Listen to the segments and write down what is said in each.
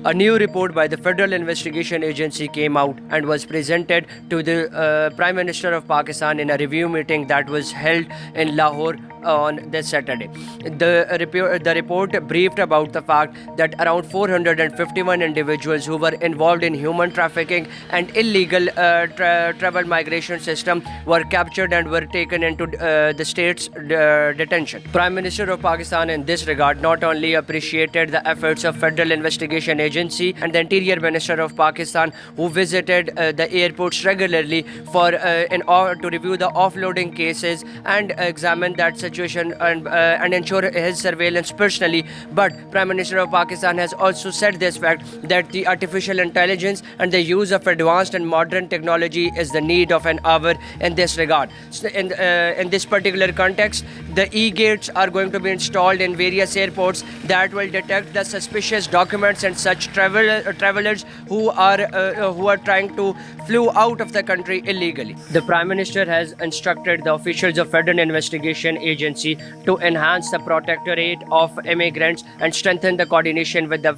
A new report by the Federal Investigation Agency came out and was presented to the Prime Minister of Pakistan in a review meeting that was held in Lahore on this Saturday. The report briefed about the fact that around 451 individuals who were involved in human trafficking and illegal travel migration system were captured and were taken into the state's detention. Prime Minister of Pakistan in this regard not only appreciated the efforts of Federal Investigation Agency and the Interior Minister of Pakistan, who visited the airports regularly to review the offloading cases and examine that situation and ensure his surveillance personally, but Prime Minister of Pakistan has also said this fact that the artificial intelligence and the use of advanced and modern technology is the need of an hour in this regard. So in this particular context, the e-gates are going to be installed in various airports that will detect the suspicious documents and such travelers who are trying to flew out of the country illegally. The Prime Minister has instructed the officials of Federal Investigation Agency to enhance the protectorate of immigrants and strengthen the coordination with the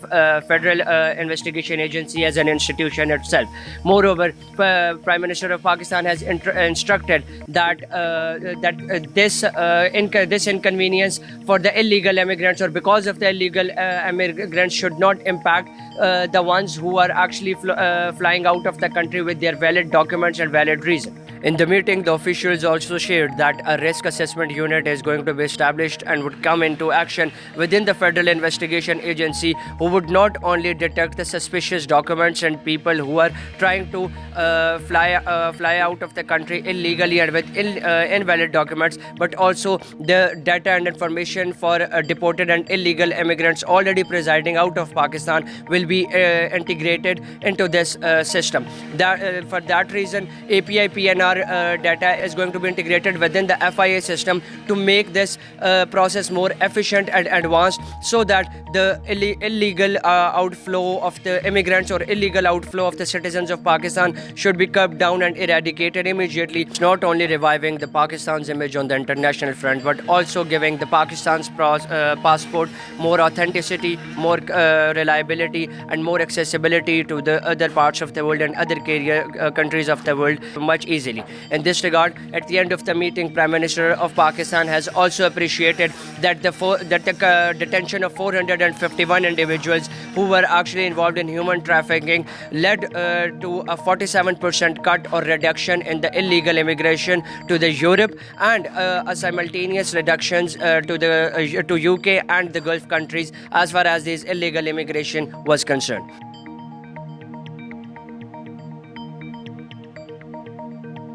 Federal Investigation Agency as an institution itself. Moreover, Prime Minister of Pakistan has instructed that this inconvenience for the illegal immigrants, or because of the illegal immigrants, should not impact the ones who are actually flying out of the country with their valid documents and valid reason. In the meeting, the officials also shared that a risk assessment unit is going to be established and would come into action within the Federal Investigation Agency, who would not only detect the suspicious documents and people who are trying to fly out of the country illegally and with invalid documents, but also the data and information for deported and illegal immigrants already residing out of Pakistan will be integrated into this system. For that reason, API PNR data is going to be integrated within the FIA system to make this process more efficient and advanced, so that the illegal outflow of the immigrants or illegal outflow of the citizens of Pakistan should be curbed down and eradicated immediately. It's not only reviving the Pakistan's image on the international front, but also giving the Pakistan's passport more authenticity, more reliability, and more accessibility to the other parts of the world and other countries of the world much easily. In this regard, at the end of the meeting, Prime Minister of Pakistan has also appreciated that the detention of 451 individuals who were actually involved in human trafficking led to a 47% cut or reduction in the illegal immigration to the Europe, and a simultaneous reductions to UK and the Gulf countries as far as this illegal immigration was concerned.